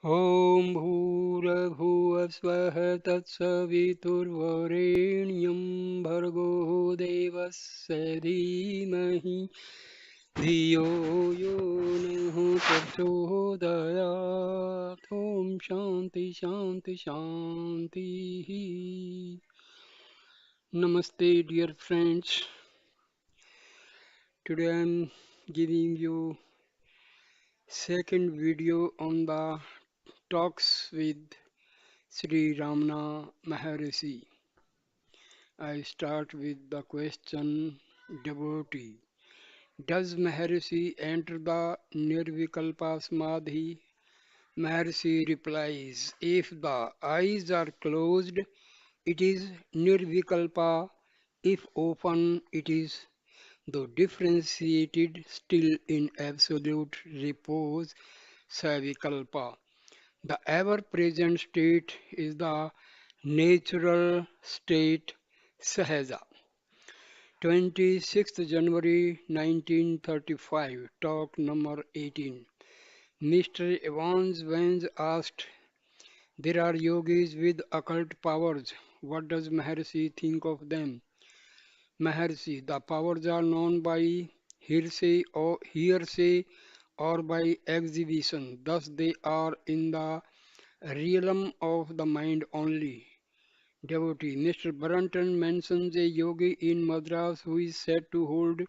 ॐ भूर्भुवस्वः तत्सवितुर्वरेण्यं भर्गो देवस्य धीमहि धियो यो नः प्रचोदयात् ॐ शान्ति शान्ति शान्तिः. Namaste, dear friends. Today I am giving you second video on the talks with Sri Ramana Maharishi. I start with the question devotee. Does Maharishi enter the Nirvikalpa Samadhi? Maharishi replies, if the eyes are closed, it is Nirvikalpa. If open, it is, though differentiated, still in absolute repose, Savikalpa. The ever-present state is the natural state Sahaja. 26th January 1935, talk number 18. Mr. Evans Vance asked, there are yogis with occult powers. What does Maharishi think of them? Maharishi, the powers are known by hearsay or by exhibition. Thus they are in the realm of the mind only. Devotee. Mr. Brunton mentions a yogi in Madras who is said to hold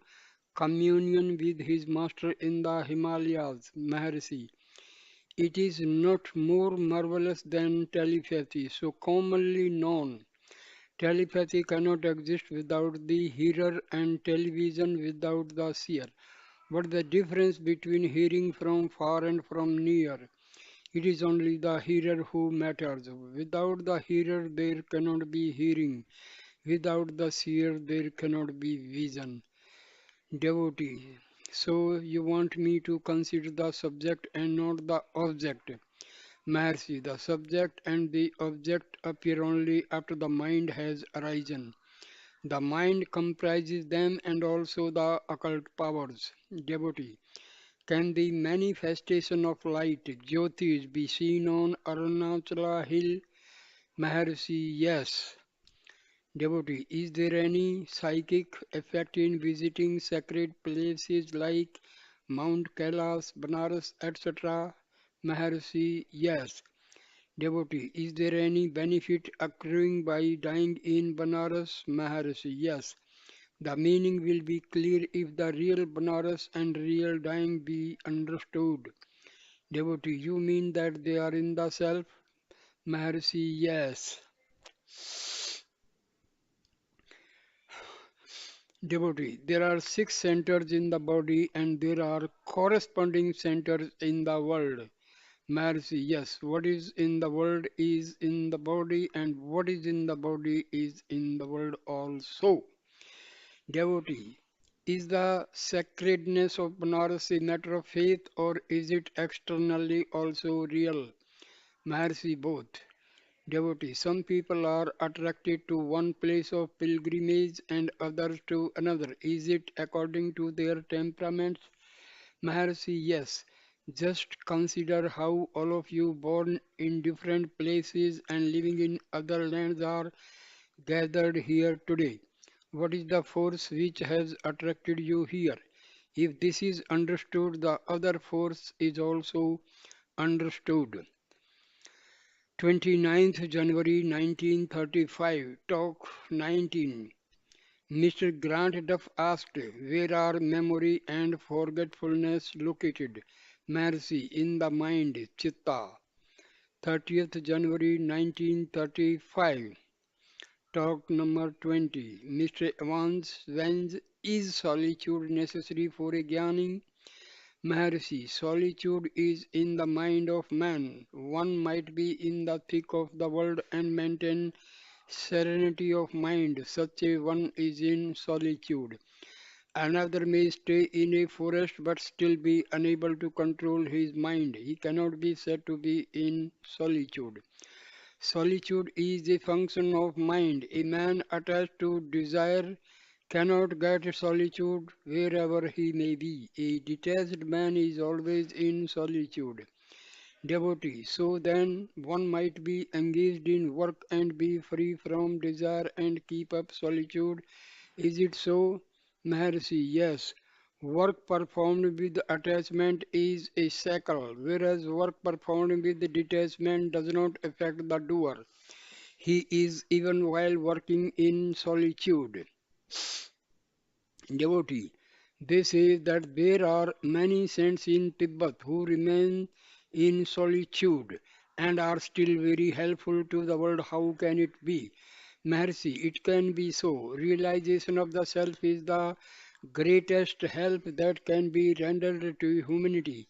communion with his master in the Himalayas, Maharishi. It is not more marvelous than telepathy, so commonly known. Telepathy cannot exist without the hearer and television without the seer. What the difference between hearing from far and from near? It is only the hearer who matters. Without the hearer there cannot be hearing. Without the seer there cannot be vision. Devotee. So you want me to consider the subject and not the object. Mercy. The subject and the object appear only after the mind has arisen. The mind comprises them and also the occult powers. Devotee. Can the manifestation of light, Jyotis, be seen on Arunachala hill? Maharishi, yes. Devotee, is there any psychic effect in visiting sacred places like Mount Kailas, Banaras, etc.? Maharishi, yes. Devotee, is there any benefit accruing by dying in Banaras? Maharishi, yes. The meaning will be clear if the real Banaras and real dying be understood. Devotee, you mean that they are in the self? Maharishi, yes. Devotee, there are six centers in the body and there are corresponding centers in the world. Maharishi, yes. What is in the world is in the body and what is in the body is in the world also. Devotee, is the sacredness of Banaras a matter of faith or is it externally also real? Maharishi, both. Devotee, some people are attracted to one place of pilgrimage and others to another. Is it according to their temperaments? Maharishi, yes. Just consider how all of you born in different places and living in other lands are gathered here today. What is the force which has attracted you here? If this is understood, the other force is also understood. 29th January 1935, Talk 19. Mr. Grant Duff asked, where are memory and forgetfulness located? Mercy in the mind, Chitta. 30th January 1935, Talk number 20. Mr. Evans, when is solitude necessary for a Jnani? Maharishi, solitude is in the mind of man. One might be in the thick of the world and maintain serenity of mind. Such a one is in solitude. Another may stay in a forest but still be unable to control his mind. He cannot be said to be in solitude. Solitude is a function of mind. A man attached to desire cannot get solitude wherever he may be. A detached man is always in solitude. Devotee. So then one might be engaged in work and be free from desire and keep up solitude. Is it so? Maharshi, yes. Work performed with attachment is a shackle, whereas work performed with detachment does not affect the doer. He is even while working in solitude. Devotee. They say that there are many saints in Tibet who remain in solitude and are still very helpful to the world. How can it be? Maharshi, it can be so. Realization of the self is the greatest help that can be rendered to humanity.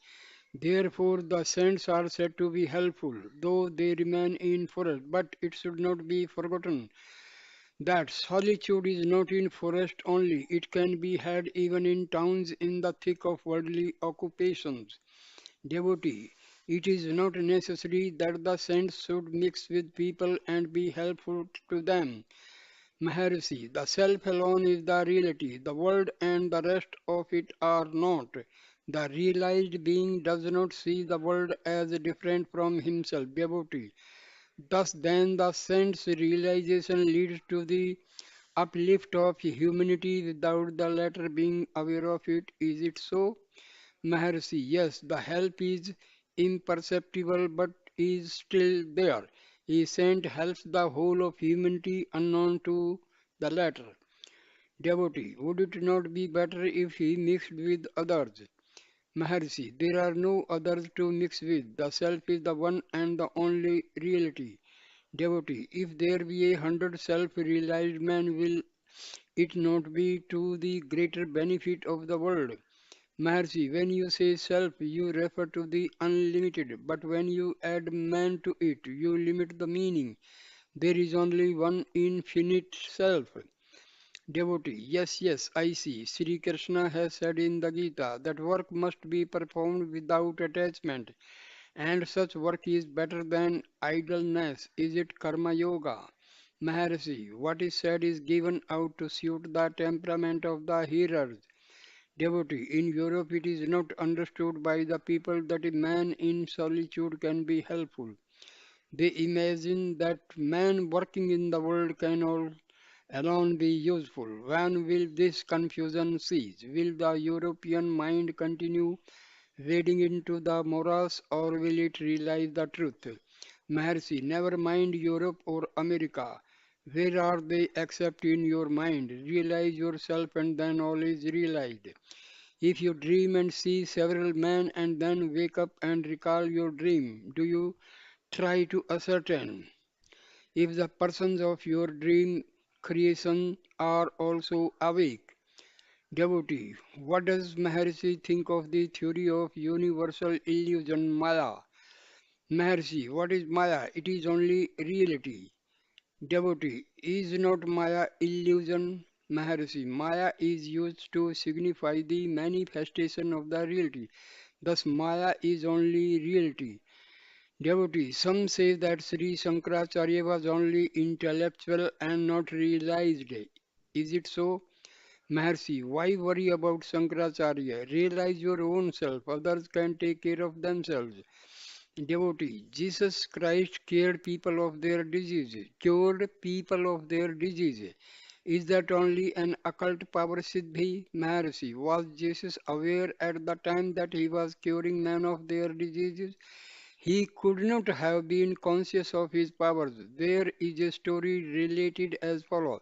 Therefore, the saints are said to be helpful, though they remain in forest. But it should not be forgotten that solitude is not in forest only, it can be had even in towns in the thick of worldly occupations. Devotee, it is not necessary that the saints should mix with people and be helpful to them. Maharshi, the self alone is the reality, the world and the rest of it are not. The realized being does not see the world as different from himself. Devotee, thus then the saint's realization leads to the uplift of humanity without the latter being aware of it. Is it so? Maharshi, yes, the help is imperceptible but is still there. A saint helps the whole of humanity unknown to the latter. Devotee, would it not be better if he mixed with others? Maharshi, there are no others to mix with. The self is the one and the only reality. Devotee, if there be 100 self-realized men, will it not be to the greater benefit of the world? Maharshi, when you say self, you refer to the unlimited, but when you add man to it, you limit the meaning. There is only one infinite self. Devotee, yes, yes, I see. Sri Krishna has said in the Gita that work must be performed without attachment, and such work is better than idleness. Is it karma yoga? Maharshi, what is said is given out to suit the temperament of the hearers. Devotee, in Europe it is not understood by the people that a man in solitude can be helpful. They imagine that man working in the world can all alone be useful. When will this confusion cease? Will the European mind continue wading into the morass or will it realize the truth? Maharshi, never mind Europe or America. Where are they except in your mind? Realize yourself and then all is realized. If you dream and see several men and then wake up and recall your dream, do you try to ascertain if the persons of your dream creation are also awake? Devotee, what does Maharshi think of the theory of universal illusion Maya? Maharshi, what is Maya? It is only reality. Devotee, is not Maya illusion? Maharshi, Maya is used to signify the manifestation of the reality. Thus, Maya is only reality. Devotee, some say that Sri Shankaracharya was only intellectual and not realized. Is it so? Maharshi, why worry about Shankaracharya? Realize your own self. Others can take care of themselves. Devotee, Jesus Christ cured people of their diseases. Is that only an occult power siddhi? Maharshi, was Jesus aware at the time that he was curing men of their diseases? He could not have been conscious of his powers. There is a story related as follows.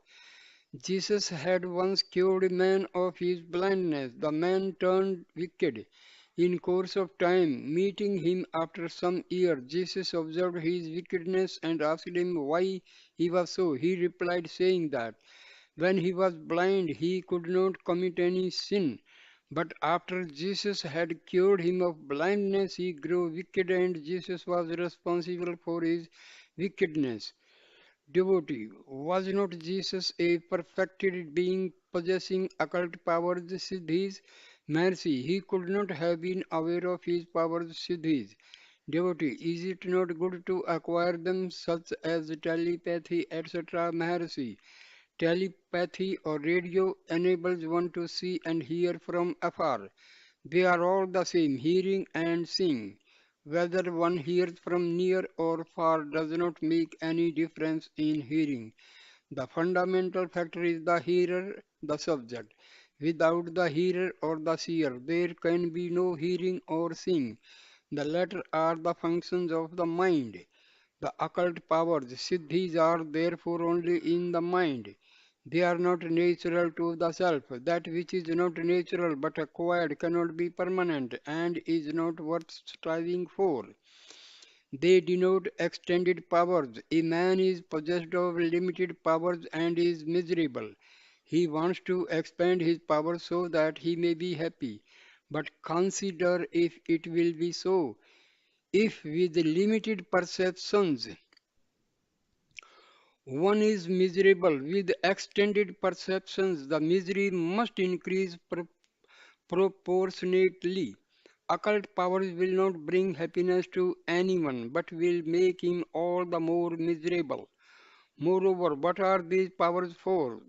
Jesus had once cured a man of his blindness. The man turned wicked. In course of time, meeting him after some years, Jesus observed his wickedness and asked him why he was so. He replied saying that when he was blind, he could not commit any sin. But after Jesus had cured him of blindness, he grew wicked and Jesus was responsible for his wickedness. Devotee, was not Jesus a perfected being possessing occult powers siddhis? Mercy, he could not have been aware of his powers siddhis. Devotee, is it not good to acquire them such as telepathy, etc.? Maharshi, telepathy or radio enables one to see and hear from afar. They are all the same, hearing and seeing. Whether one hears from near or far does not make any difference in hearing. The fundamental factor is the hearer, the subject. Without the hearer or the seer, there can be no hearing or seeing. The latter are the functions of the mind. The occult powers, siddhis, are therefore only in the mind. They are not natural to the self. That which is not natural but acquired cannot be permanent and is not worth striving for. They denote extended powers. A man is possessed of limited powers and is miserable. He wants to expand his powers so that he may be happy. But consider if it will be so. If with limited perceptions one is miserable, with extended perceptions the misery must increase proportionately. Occult powers will not bring happiness to anyone, but will make him all the more miserable. Moreover, what are these powers for?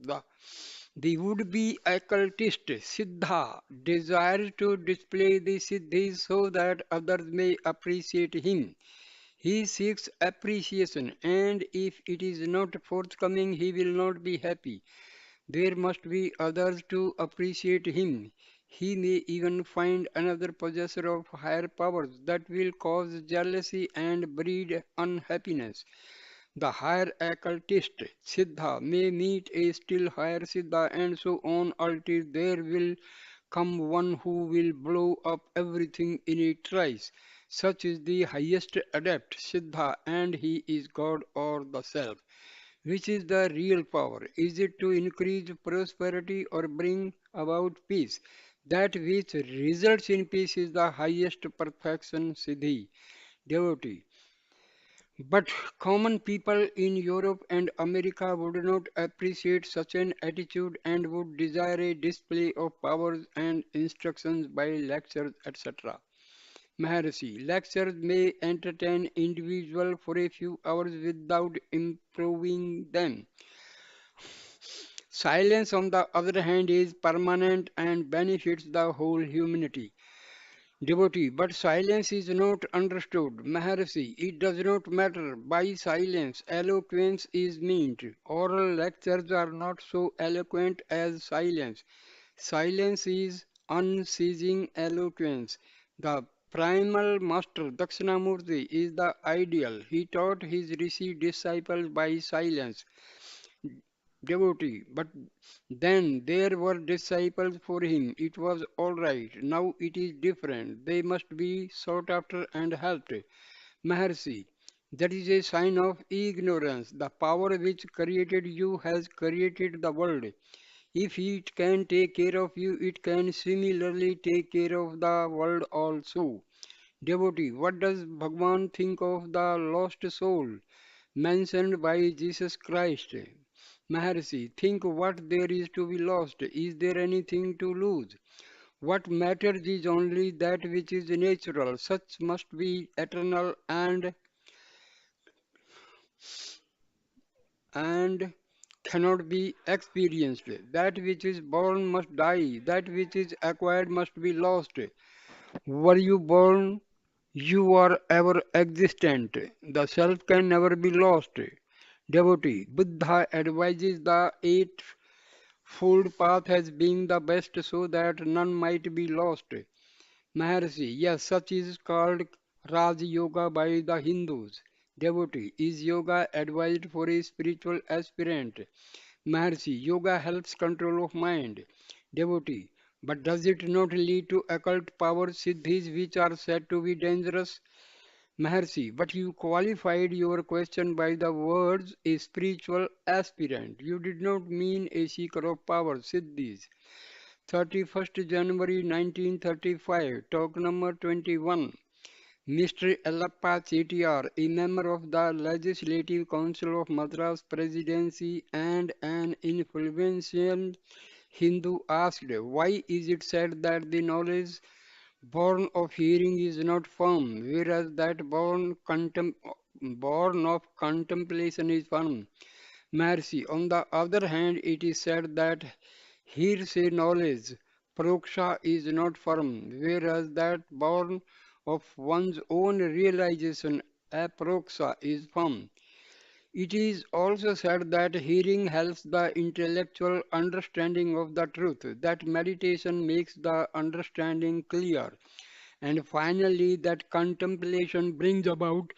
The would-be occultist, Siddha, desires to display the Siddhis so that others may appreciate him. He seeks appreciation, and if it is not forthcoming, he will not be happy. There must be others to appreciate him. He may even find another possessor of higher powers that will cause jealousy and breed unhappiness. The higher occultist, Siddha, may meet a still higher Siddha, and so on until there will come one who will blow up everything in a trice. Such is the highest adept, Siddha, and he is God or the Self. Which is the real power? Is it to increase prosperity or bring about peace? That which results in peace is the highest perfection, Siddhi, devotee. But common people in Europe and America would not appreciate such an attitude and would desire a display of powers and instructions by lectures, etc. Maharishi, lectures may entertain individuals for a few hours without improving them. Silence, on the other hand, is permanent and benefits the whole humanity. Devotee, but silence is not understood. Maharishi, it does not matter. By silence, eloquence is meant. Oral lectures are not so eloquent as silence. Silence is unceasing eloquence. The primal master, Dakshinamurti, is the ideal. He taught his rishi disciples by silence. Devotee, but then there were disciples for him. It was all right. Now it is different. They must be sought after and helped. Maharshi, that is a sign of ignorance. The power which created you has created the world. If it can take care of you, it can similarly take care of the world also. Devotee, what does Bhagwan think of the lost soul mentioned by Jesus Christ? Maharshi, think what there is to be lost. Is there anything to lose? What matters is only that which is natural. Such must be eternal and cannot be experienced. That which is born must die. That which is acquired must be lost. Were you born? You are ever existent. The self can never be lost. Devotee, Buddha advises the eightfold path as being the best so that none might be lost. Maharshi, yes, such is called Raj Yoga by the Hindus. Devotee, is yoga advised for a spiritual aspirant? Maharshi, yoga helps control of mind. Devotee, but does it not lead to occult powers, siddhis, which are said to be dangerous? Maharshi, but you qualified your question by the words a spiritual aspirant. You did not mean a seeker of power, siddhis. 31st January 1935, talk number 21. Mr. Ellappa Chettiar, a member of the Legislative Council of Madras Presidency and an influential Hindu, asked, why is it said that the knowledge born of hearing is not firm, whereas that born of contemplation is firm? Mercy. On the other hand, it is said that hearsay knowledge, proksha, is not firm, whereas that born of one's own realization aproxa is firm. It is also said that hearing helps the intellectual understanding of the truth, that meditation makes the understanding clear, and finally that contemplation brings about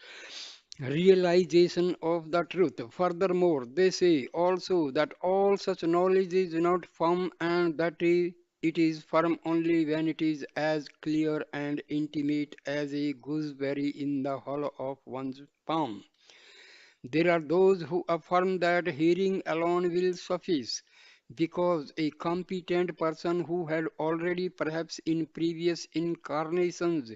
realization of the truth. Furthermore, they say also that all such knowledge is not firm and that it is firm only when it is as clear and intimate as a gooseberry in the hollow of one's palm. There are those who affirm that hearing alone will suffice, because a competent person who had already, perhaps in previous incarnations,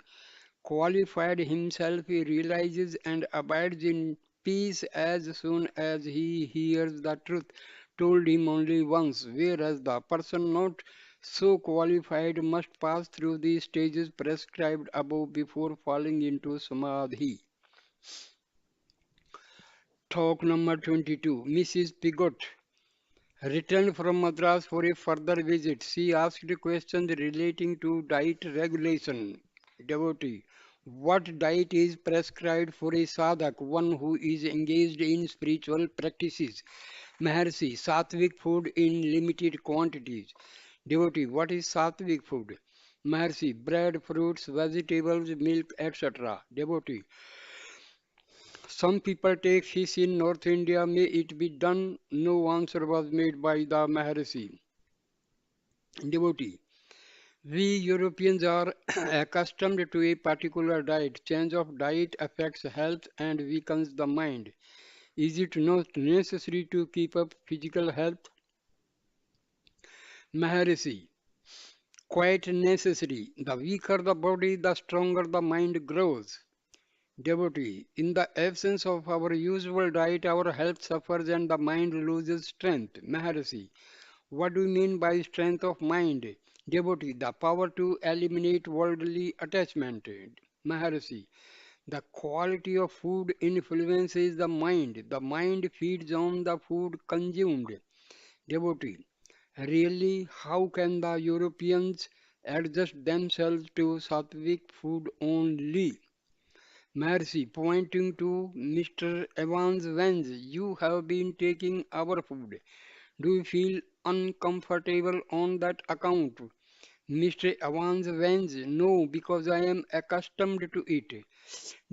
qualified himself realizes and abides in peace as soon as he hears the truth told him only once, whereas the person not so qualified must pass through the stages prescribed above before falling into samadhi. Talk number 22. Mrs. Pigot returned from Madras for a further visit. She asked questions relating to diet regulation. Devotee. What diet is prescribed for a sadhak, one who is engaged in spiritual practices? Maharshi. Sattvic food in limited quantities. Devotee. What is sattvic food? Maharshi. Bread, fruits, vegetables, milk, etc. Devotee. Some people take fish in North India. May it be done? No answer was made by the Maharishi. Devotee. We Europeans are accustomed to a particular diet. Change of diet affects health and weakens the mind. Is it not necessary to keep up physical health? Maharishi. Quite necessary. The weaker the body, the stronger the mind grows. Devotee, in the absence of our usual diet, our health suffers and the mind loses strength. Maharishi, what do you mean by strength of mind? Devotee, the power to eliminate worldly attachment. Maharishi, the quality of food influences the mind. The mind feeds on the food consumed. Devotee, really, how can the Europeans adjust themselves to sattvic food only? Mercy, pointing to Mr. Evans Vance, you have been taking our food. Do you feel uncomfortable on that account? Mr. Evans Vance, no, because I am accustomed to it.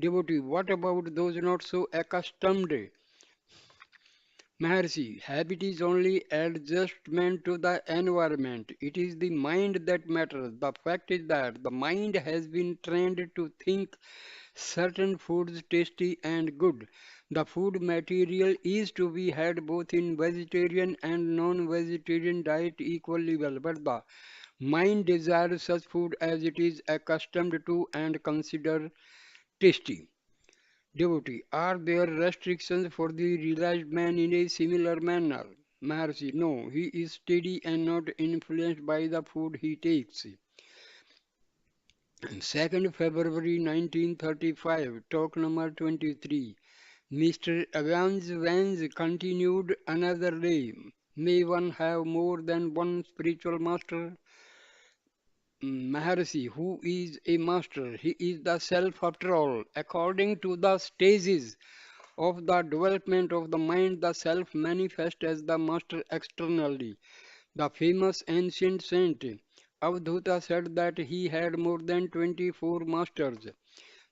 Devotee, what about those not so accustomed? Maharshi, habit is only adjustment to the environment. It is the mind that matters. The fact is that the mind has been trained to think certain foods tasty and good. The food material is to be had both in vegetarian and non-vegetarian diet equally well, but the mind desires such food as it is accustomed to and consider tasty. Devotee, are there restrictions for the realized man in a similar manner? Maharshi, no, he is steady and not influenced by the food he takes. 2nd February 1935, talk number 23. Mr. Evans Vance continued another day. May one have more than one spiritual master? Maharshi, who is a master? He is the self after all. According to the stages of the development of the mind, the self manifests as the master externally. The famous ancient saint Avadhuta said that he had more than 24 masters.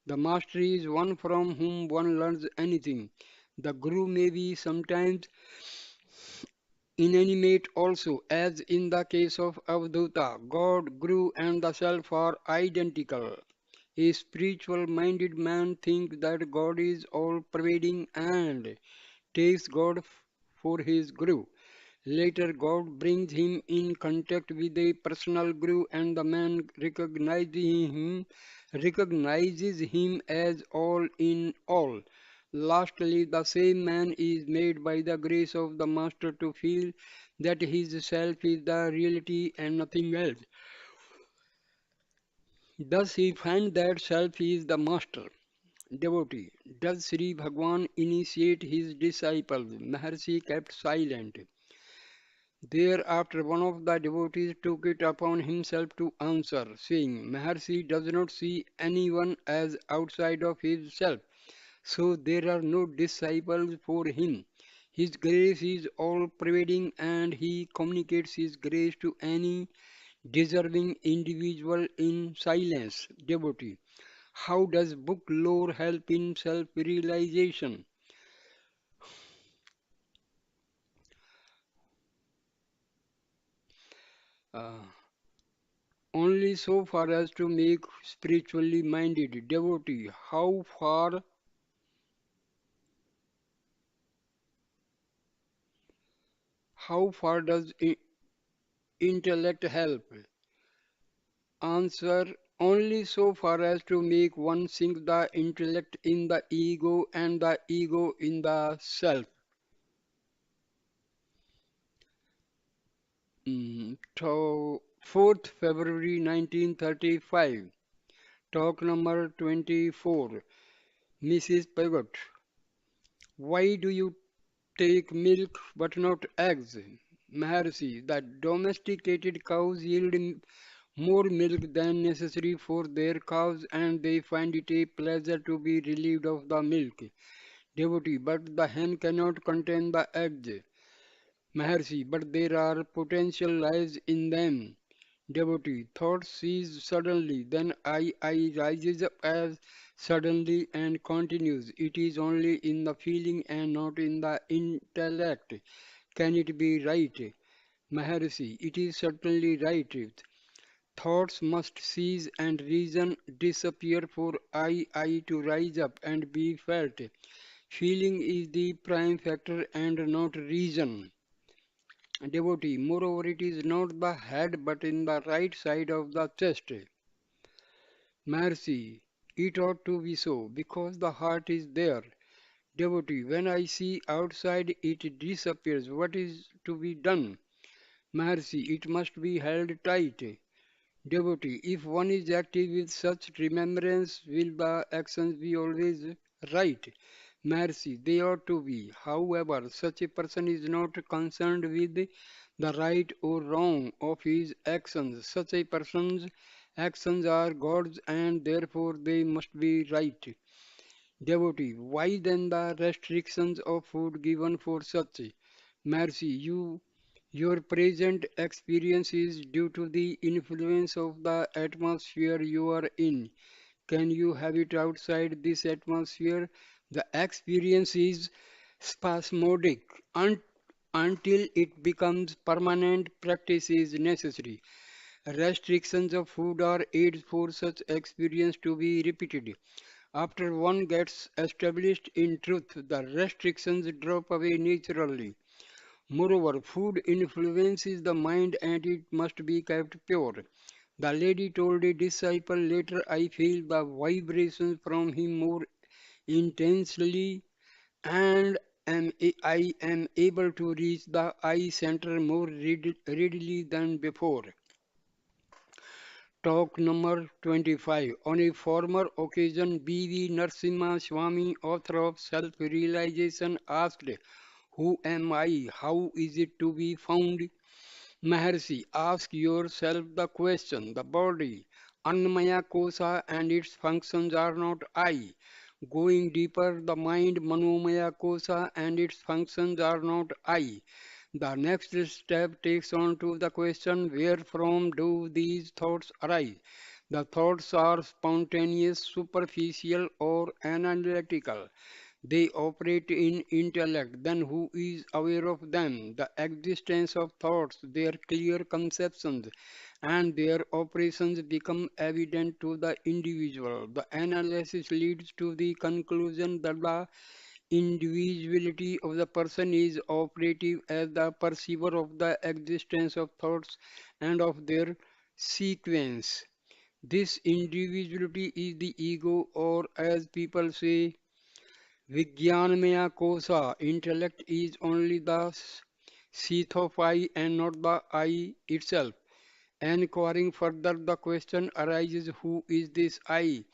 The master is one from whom one learns anything. The guru may be sometimes inanimate also, as in the case of Avadhuta. God, guru, and the self are identical. A spiritual minded man thinks that God is all pervading and takes God for his guru. Later, God brings him in contact with a personal guru, and the man recognizes him as all in all. Lastly, the same man is made by the grace of the Master to feel that his self is the reality and nothing else. Thus he finds that self is the master. Devotee. Does Sri Bhagwan initiate his disciples? Maharshi kept silent. Thereafter, one of the devotees took it upon himself to answer, saying, Maharshi does not see anyone as outside of himself, so there are no disciples for him. His grace is all pervading and he communicates his grace to any deserving individual in silence. Devotee. How does book lore help in self realization? Uh, Only so far as to make spiritually minded devotee. How far does intellect help? Answer: only so far as to make one sink the intellect in the ego and the ego in the self. 4th February 1935. Talk number 24. Mrs. Pivot. Why do you take milk but not eggs? Maharshi. The domesticated cows yield more milk than necessary for their calves and they find it a pleasure to be relieved of the milk. Devotee. But the hen cannot contain the eggs. Maharshi. But there are potential lives in them. Devotee. Thought ceases suddenly, then I rises up as suddenly and continues. It is only in the feeling and not in the intellect. Can it be right? Maharshi, it is certainly right. Thoughts must cease and reason disappear for I to rise up and be felt. Feeling is the prime factor and not reason. Devotee, moreover, it is not the head but in the right side of the chest. Mercy, it ought to be so, because the heart is there. Devotee, when I see outside it disappears, what is to be done? Mercy, it must be held tight. Devotee, if one is active with such remembrance, will the actions be always right? Mercy, they ought to be. However, such a person is not concerned with the right or wrong of his actions. Such a person's actions are God's and therefore they must be right. Devotee, why then the restrictions of food given for such? Mercy, your present experience is due to the influence of the atmosphere you are in. Can you have it outside this atmosphere? The experience is spasmodic until it becomes permanent. Practice is necessary. Restrictions of food are aids for such experience to be repeated. After one gets established in truth, the restrictions drop away naturally. Moreover, food influences the mind and it must be kept pure. The lady told a disciple, later I feel the vibrations from him more intensely and I am able to reach the eye center more readily than before. Talk number 25. On a former occasion, B.V. Narasimha Swami, author of Self-Realization, asked, who am I? How is it to be found? Maharshi, ask yourself the question. The body, Annamaya Kosa and its functions are not I. Going deeper, the mind, Manomaya Kosa and its functions are not I. The next step takes on to the question, where from do these thoughts arise? The thoughts are spontaneous, superficial or analytical. They operate in intellect. Then who is aware of them? The existence of thoughts, their clear conceptions, and their operations become evident to the individual. The analysis leads to the conclusion that the individuality of the person is operative as the perceiver of the existence of thoughts and of their sequence. This individuality is the ego, or as people say, Vijnanamaya kosa. Intellect is only the seat of I and not the I itself. Enquiring further, the question arises, who is this I?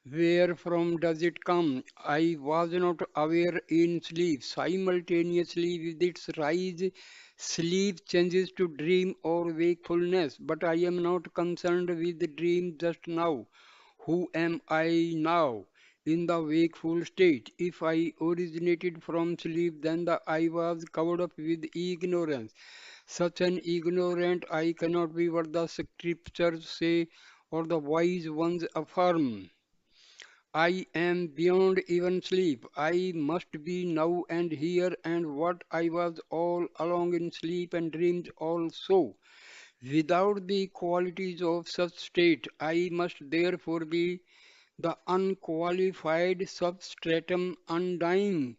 Where from does it come? I was not aware in sleep. Simultaneously with its rise, sleep changes to dream or wakefulness. But I am not concerned with the dream just now. Who am I now? In the wakeful state. If I originated from sleep, then I was covered up with ignorance. Such an ignorant I cannot be what the scriptures say or the wise ones affirm. I am beyond even sleep. I must be now and here and what I was all along in sleep and dreams also. Without the qualities of such state, I must therefore be the unqualified substratum undying,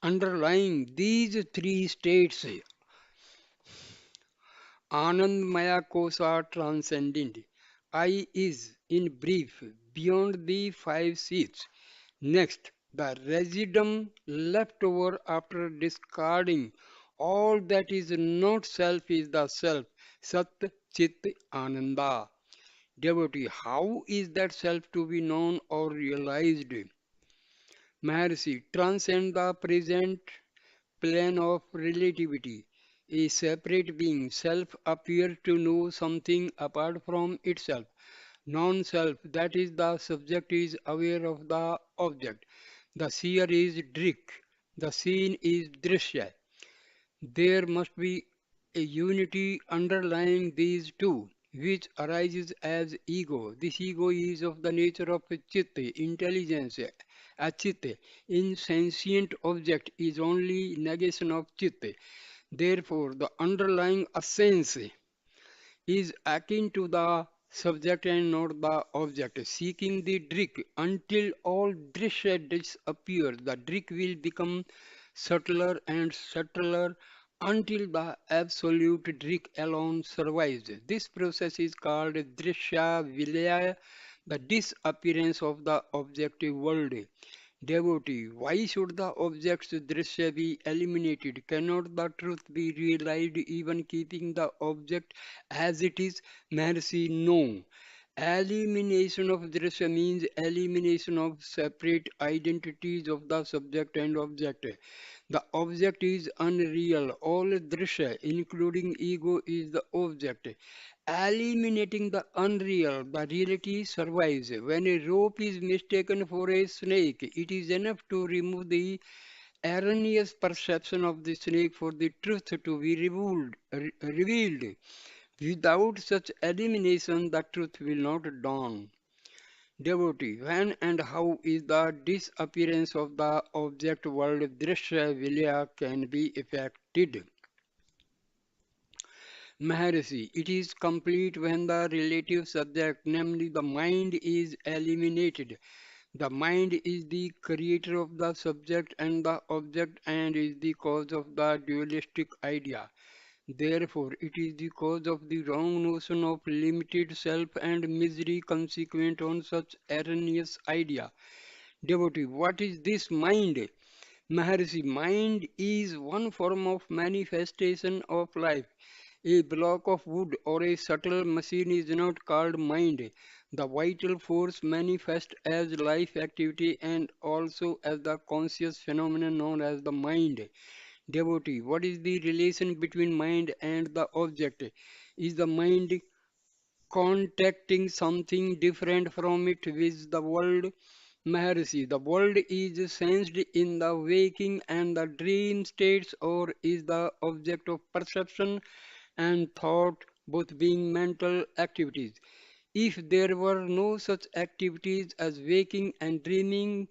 underlying these three states. Anand Maya Kosa transcendent. I is, in brief, beyond the five seats. Next, the residuum left over after discarding all that is not self is the self. Sat Chit Ananda. Devotee, how is that self to be known or realized? Maharshi, transcend the present plane of relativity. A separate being, self, appears to know something apart from itself. Non-self, that is the subject, is aware of the object. The seer is Drik. The seen is Drishya. There must be a unity underlying these two, which arises as ego. This ego is of the nature of chitta, intelligence. A chitta, insentient object, is only negation of chitta. Therefore, the underlying essence is akin to the subject and not the object. Seeking the drik until all drishya disappears, the drik will become subtler and subtler until the absolute drik alone survives. This process is called drishya vilaya, the disappearance of the objective world. Devotee, why should the object's drishya be eliminated? Cannot the truth be realized even keeping the object as it is? Mercy, no. Elimination of drishya means elimination of separate identities of the subject and object. The object is unreal. All drishya, including ego, is the object. Eliminating the unreal, the reality survives. When a rope is mistaken for a snake, it is enough to remove the erroneous perception of the snake for the truth to be revealed. Without such elimination, the truth will not dawn. Devotee, when and how is the disappearance of the object world Drishya Vilya can be effected? Maharishi, it is complete when the relative subject, namely the mind, is eliminated. The mind is the creator of the subject and the object and is the cause of the dualistic idea. Therefore, it is the cause of the wrong notion of limited self and misery consequent on such erroneous idea. Devotee, what is this mind? Maharishi, mind is one form of manifestation of life. A block of wood or a subtle machine is not called mind. The vital force manifests as life activity and also as the conscious phenomenon known as the mind. Devotee, what is the relation between mind and the object? Is the mind contacting something different from it with the world? Maharishi, the world is sensed in the waking and the dream states or is the object of perception and thought, both being mental activities. If there were no such activities as waking and dreaming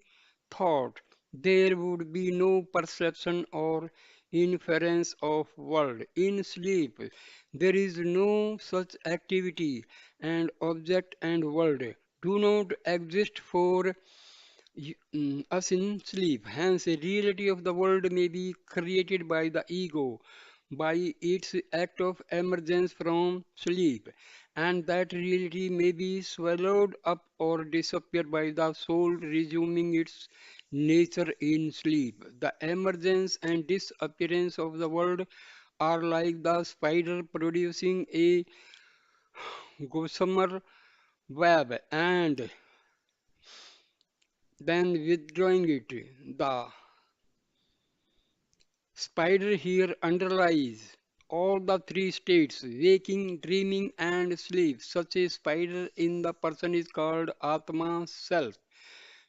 thought, there would be no perception or inference of world. In sleep, there is no such activity and object and world do not exist for us in sleep. Hence, a reality of the world may be created by the ego by its act of emergence from sleep, and that reality may be swallowed up or disappear by the soul resuming its nature in sleep. The emergence and disappearance of the world are like the spider producing a gossamer web and then withdrawing it. The spider here underlies all the three states, waking, dreaming, and sleep. Such a spider in the person is called Atma, self.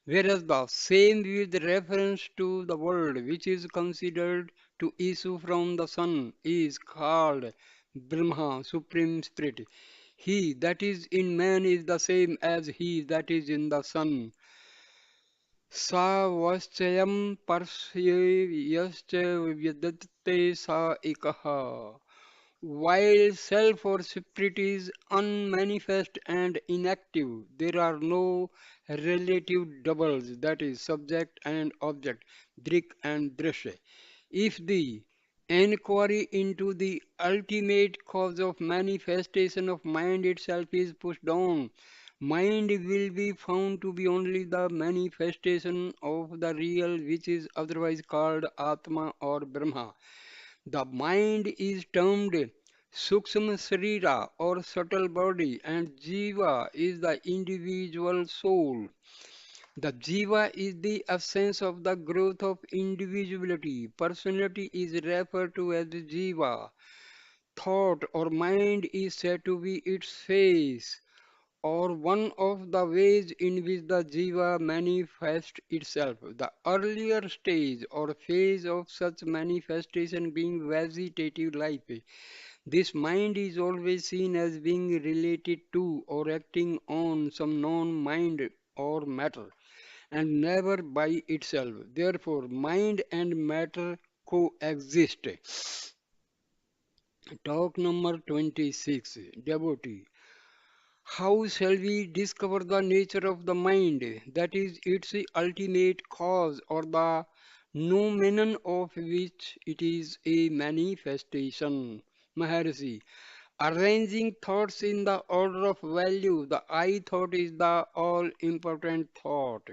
Whereas the same with reference to the world which is considered to issue from the sun is called Brahma, Supreme Spirit. He that is in man is the same as he that is in the sun. Savaschayam parsyayascha vyadatte sa ekaha. While self or spirit is unmanifest and inactive, there are no relative doubles, that is, subject and object, drik and drishya. If the inquiry into the ultimate cause of manifestation of mind itself is pushed on, mind will be found to be only the manifestation of the real, which is otherwise called Atma or Brahma. The mind is termed Sukshma Sarira or subtle body, and Jiva is the individual soul. The Jiva is the essence of the growth of individuality. Personality is referred to as Jiva. Thought or mind is said to be its face, or one of the ways in which the Jiva manifests itself. The earlier stage or phase of such manifestation being vegetative life. This mind is always seen as being related to or acting on some non-mind or matter, and never by itself. Therefore, mind and matter coexist. Talk number 26. Devotee. How shall we discover the nature of the mind, that is, its ultimate cause, or the noumenon of which it is a manifestation? Maharishi. Arranging thoughts in the order of value, the I thought is the all important thought.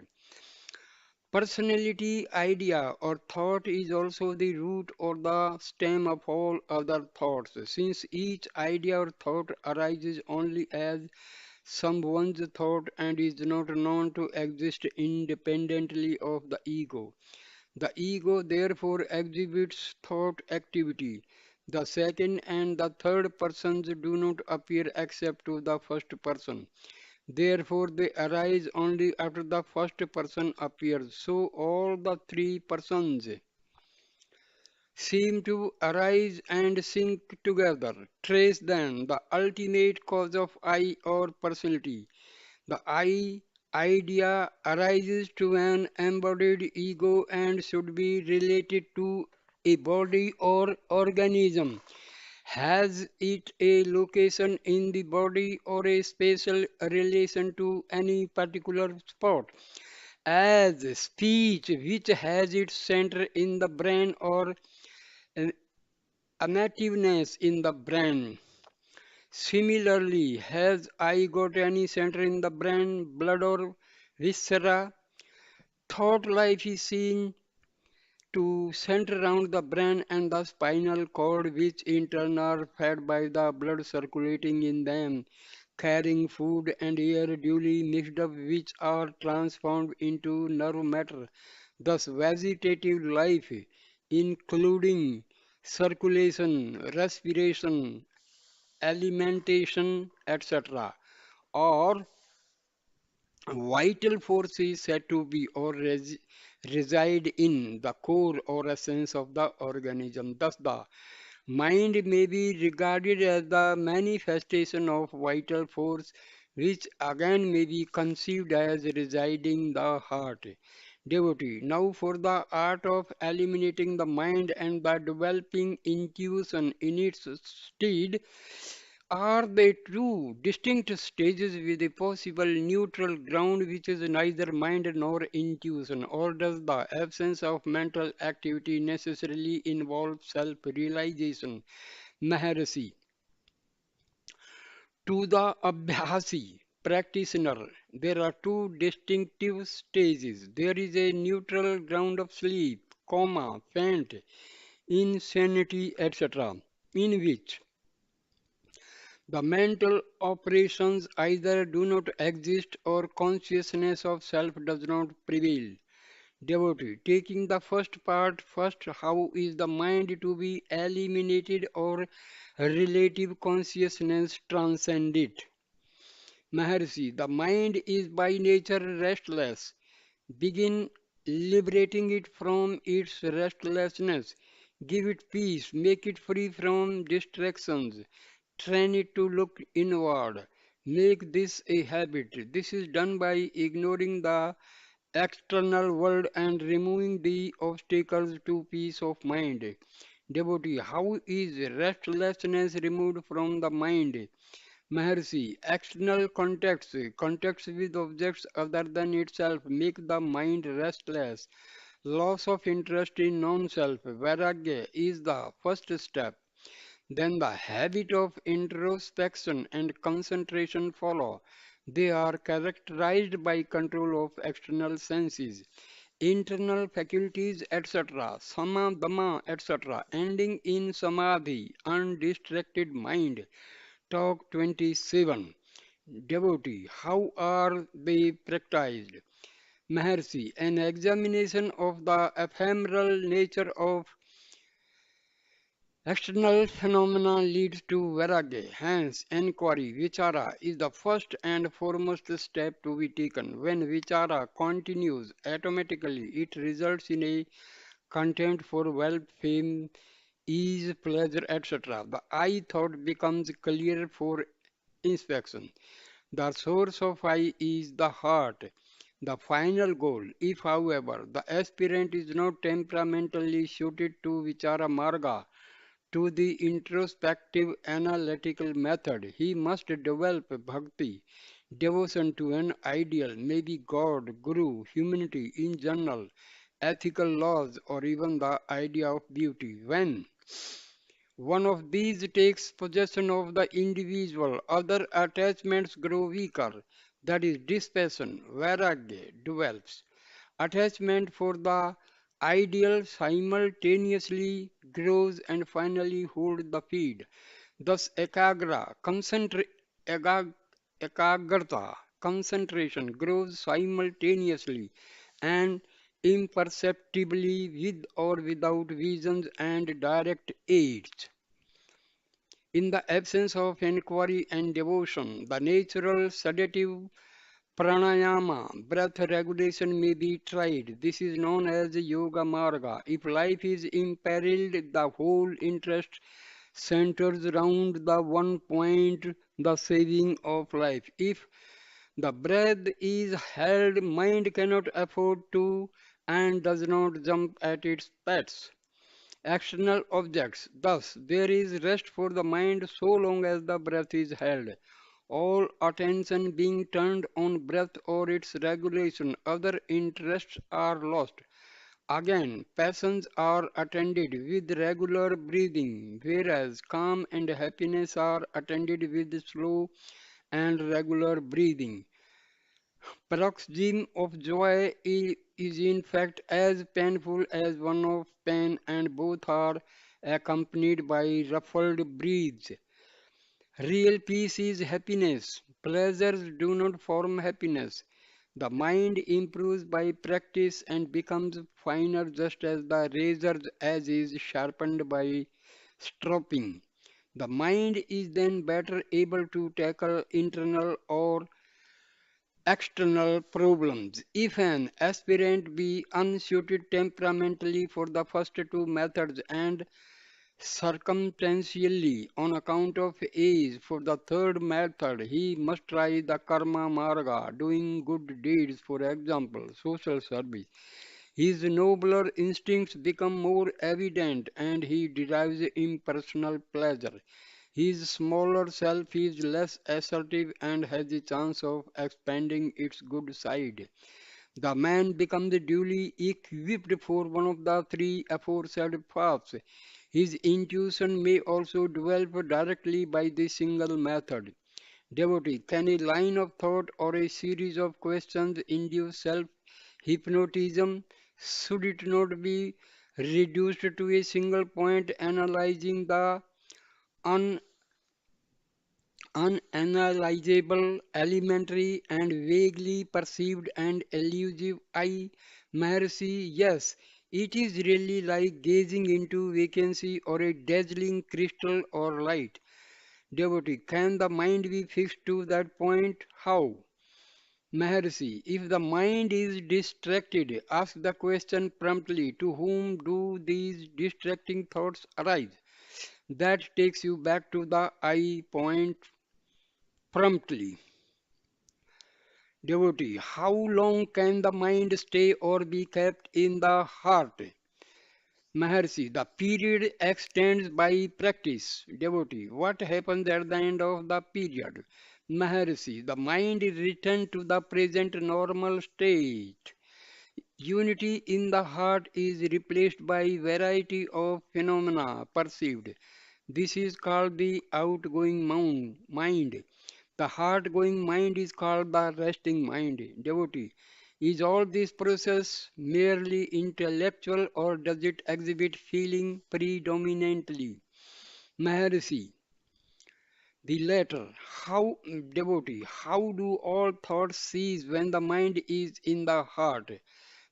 Personality, idea, or thought is also the root or the stem of all other thoughts, since each idea or thought arises only as someone's thought and is not known to exist independently of the ego. The ego therefore exhibits thought activity. The second and the third persons do not appear except to the first person. Therefore, they arise only after the first person appears. So, all the three persons seem to arise and sink together. Trace then the ultimate cause of I or personality. The I idea arises to an embodied ego and should be related to a body or organism. Has it a location in the body or a spatial relation to any particular spot? As speech, which has its center in the brain or an amativeness in the brain. Similarly, has I got any center in the brain, blood or viscera? Thought life is seen to center around the brain and the spinal cord, which in turn are fed by the blood circulating in them, carrying food and air duly mixed up, which are transformed into nerve matter. Thus, vegetative life, including circulation, respiration, alimentation, etc., or vital force is said to be or reside in the core or essence of the organism. Thus, the mind may be regarded as the manifestation of vital force, which again may be conceived as residing the heart. Devotee. Now, for the art of eliminating the mind and the developing intuition in its stead, are they two distinct stages with a possible neutral ground which is neither mind nor intuition? Or does the absence of mental activity necessarily involve self realization? Maharishi. To the Abhyasi practitioner, there are two distinctive stages. There is a neutral ground of sleep, coma, faint, insanity, etc., in which The mental operations either do not exist or consciousness of self does not prevail. Devotee, taking the first part first, how is the mind to be eliminated or relative consciousness transcended? Maharshi, the mind is by nature restless. Begin liberating it from its restlessness. Give it peace, make it free from distractions. Train it to look inward. Make this a habit. This is done by ignoring the external world and removing the obstacles to peace of mind. Devotee, how is restlessness removed from the mind? Maharshi, external contacts with objects other than itself make the mind restless. Loss of interest in non-self, vairagya, is the first step. Then the habit of introspection and concentration follow. They are characterized by control of external senses, internal faculties, etc., sama, dhamma, etc., ending in samadhi, undistracted mind. Talk 27. Devotee, how are they practiced? Maharshi, an examination of the ephemeral nature of external phenomena leads to vairagya. Hence, enquiry, vichara, is the first and foremost step to be taken. When vichara continues, automatically it results in a contempt for wealth, fame, ease, pleasure, etc. The I thought becomes clear for inspection. The source of I is the heart, the final goal. If, however, the aspirant is not temperamentally suited to Vichara Marga, to the introspective analytical method, he must develop bhakti, devotion to an ideal, maybe God, Guru, humanity in general, ethical laws, or even the idea of beauty. When one of these takes possession of the individual, other attachments grow weaker. That is, dispassion, vairagya develops. Attachment for the ideal simultaneously grows and finally holds the feed. Thus, ega- ekagrata, concentration grows simultaneously and imperceptibly with or without visions and direct aids. In the absence of inquiry and devotion, the natural sedative pranayama, breath regulation may be tried. This is known as yoga marga. If life is imperiled, the whole interest centers around the one point, the saving of life. If the breath is held, mind cannot afford to and does not jump at its pets external objects. Thus, there is rest for the mind so long as the breath is held. All attention being turned on breath or its regulation, other interests are lost. Again, passions are attended with regular breathing, whereas calm and happiness are attended with slow and regular breathing. Paroxysm of joy is in fact as painful as one of pain, and both are accompanied by ruffled breaths. Real peace is happiness. Pleasures do not form happiness. The mind improves by practice and becomes finer just as the razor's edge is sharpened by stropping. The mind is then better able to tackle internal or external problems. If an aspirant be unsuited temperamentally for the first two methods and circumstantially on account of age for the third method, he must try the karma marga, doing good deeds, for example, social service. His nobler instincts become more evident and he derives impersonal pleasure. His smaller self is less assertive and has a chance of expanding its good side. The man becomes duly equipped for one of the three aforesaid paths. His intuition may also develop directly by this single method. Devotee, can a line of thought or a series of questions induce self hypnotism? Should it not be reduced to a single point analyzing the unanalyzable, elementary, and vaguely perceived and elusive. I, Maharishi, yes, it is really like gazing into vacancy or a dazzling crystal or light. Devotee, can the mind be fixed to that point? How? Maharishi, if the mind is distracted, ask the question promptly, to whom do these distracting thoughts arise? That takes you back to the I point promptly. Devotee, how long can the mind stay or be kept in the heart? Maharshi, the period extends by practice. Devotee, what happens at the end of the period? Maharshi, the mind is returned to the present normal state. Unity in the heart is replaced by variety of phenomena perceived. This is called the outgoing mind. The heart-going mind is called the resting mind. Devotee, is all this process merely intellectual or does it exhibit feeling predominantly? Maharishi, the latter. How, devotee, how do all thoughts cease when the mind is in the heart?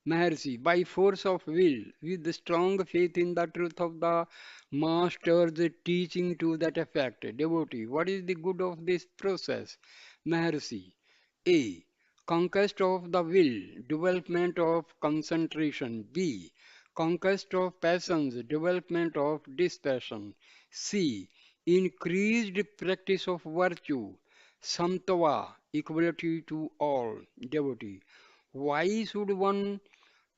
Maharishi, by force of will, with the strong faith in the truth of the Master's teaching to that effect. Devotee, what is the good of this process? Maharishi, A. Conquest of the will, development of concentration. B. Conquest of passions, development of dispassion. C. Increased practice of virtue. Samtava, equality to all. Devotee. Why should one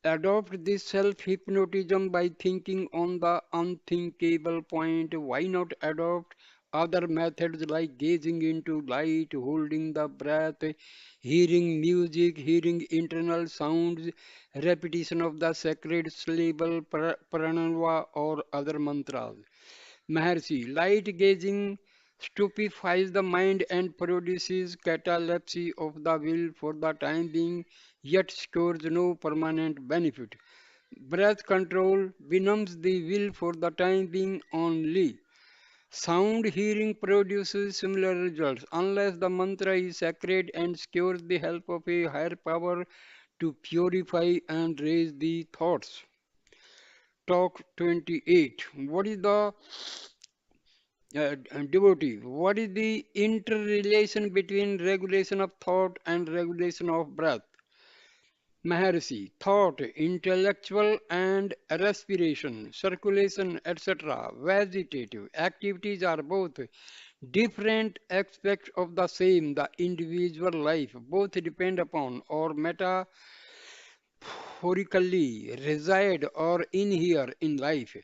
adopt this self-hypnotism by thinking on the unthinkable point? Why not adopt other methods like gazing into light, holding the breath, hearing music, hearing internal sounds, repetition of the sacred syllable pranava or other mantras? Maharshi, light gazing stupefies the mind and produces catalepsy of the will for the time being, yet scores no permanent benefit. Breath control benumbs the will for the time being only. Sound hearing produces similar results unless the mantra is sacred and secures the help of a higher power to purify and raise the thoughts. Talk 28. What is the devotee? What is the interrelation between regulation of thought and regulation of breath? Maharishi, thought, intellectual and respiration, circulation, etc., vegetative activities are both different aspects of the same, the individual life. Both depend upon or metaphorically reside or inhere in life.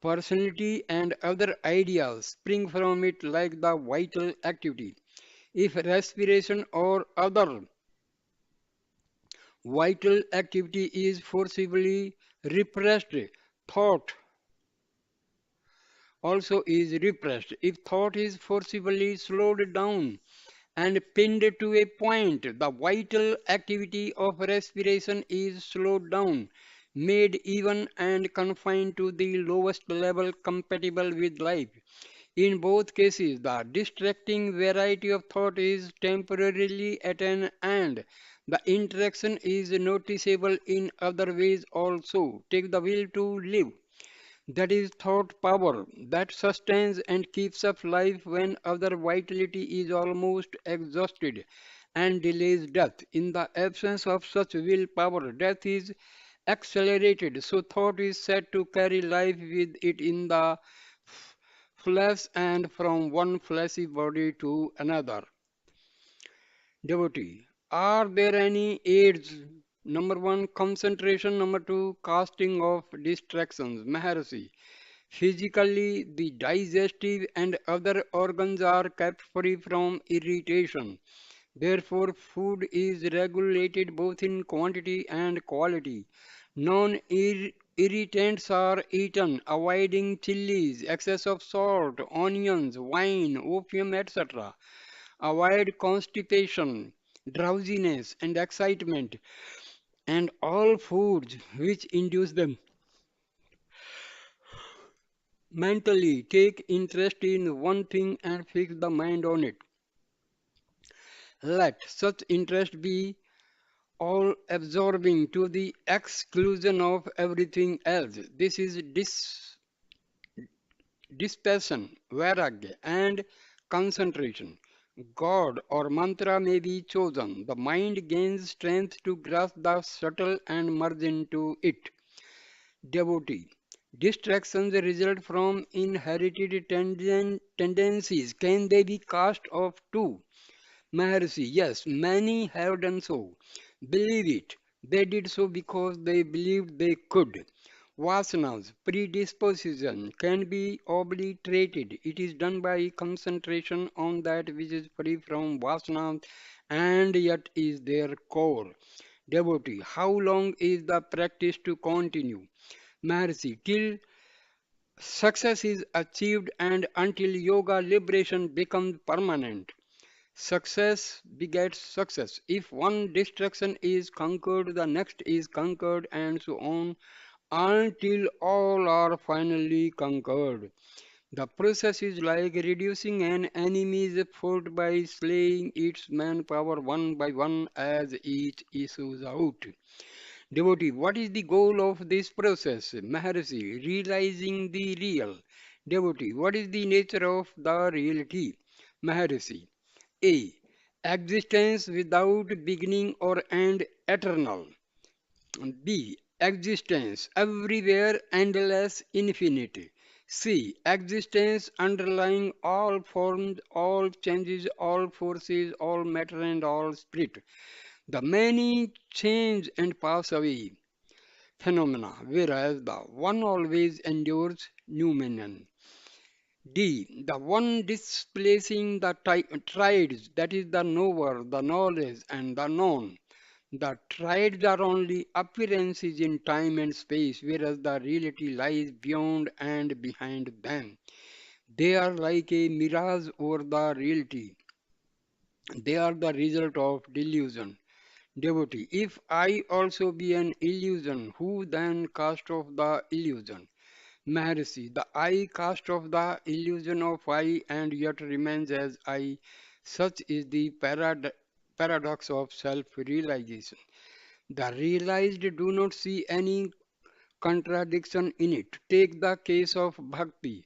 Personality and other ideas spring from it like the vital activity. If respiration or other vital activity is forcibly repressed, thought also is repressed. If thought is forcibly slowed down and pinned to a point, the vital activity of respiration is slowed down, made even and confined to the lowest level compatible with life. In both cases, the distracting variety of thought is temporarily at an end. The interaction is noticeable in other ways also. Take the will to live. That is thought power that sustains and keeps up life when other vitality is almost exhausted and delays death. In the absence of such will power, death is accelerated, so thought is said to carry life with it in the flesh and from one fleshy body to another. Devotee, are there any aids? Number one, concentration. Number two, casting of distractions. Maharishi, physically, the digestive and other organs are kept free from irritation. Therefore, food is regulated both in quantity and quality. Non-irritants are eaten, avoiding chilies, excess of salt, onions, wine, opium, etc. Avoid constipation, drowsiness, and excitement, and all foods which induce them. Mentally, take interest in one thing and fix the mind on it. Let such interest be all absorbing to the exclusion of everything else. This is dispassion, vairagya, and concentration. God or mantra may be chosen. The mind gains strength to grasp the subtle and merge into it. Devotee. Distractions result from inherited tendencies. Can they be cast off too? Maharshi, yes, many have done so. Believe it. They did so because they believed they could. Vasanas, predisposition, can be obliterated. It is done by concentration on that which is free from vasanas and yet is their core. Devotee, how long is the practice to continue? Maharshi, till success is achieved and until yoga liberation becomes permanent. Success begets success. If one distraction is conquered, the next is conquered, and so on until all are finally conquered. The process is like reducing an enemy's fort by slaying its manpower one by one as each issues out. Devotee, what is the goal of this process? Maharshi, realizing the real. Devotee, what is the nature of the reality? Maharshi, A. Existence without beginning or end, eternal. B. Existence everywhere, endless, infinite. C. Existence underlying all forms, all changes, all forces, all matter and all spirit. The many change and pass away phenomena, whereas the one always endures, noumenon. D. The one displacing the triads, that is the knower, the knowledge, and the known. The triads are only appearances in time and space, whereas the reality lies beyond and behind them. They are like a mirage over the reality. They are the result of delusion. Devotee, if I also be an illusion, who then cast off the illusion? Maharshi, the I cast off the illusion of I and yet remains as I. Such is the paradox of self-realization. The realized do not see any contradiction in it. Take the case of bhakti.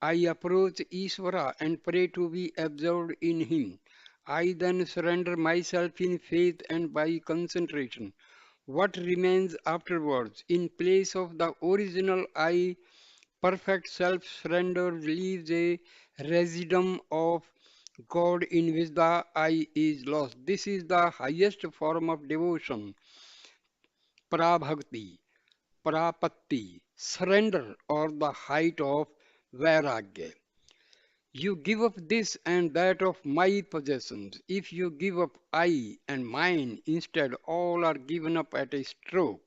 I approach Ishvara and pray to be absorbed in him. I then surrender myself in faith and by concentration. What remains afterwards? In place of the original I, perfect self-surrender leaves a residuum of God in which the I is lost. This is the highest form of devotion, prabhakti, prapatti, surrender, or the height of vairagya. You give up this and that of my possessions. If you give up I and mine, instead all are given up at a stroke.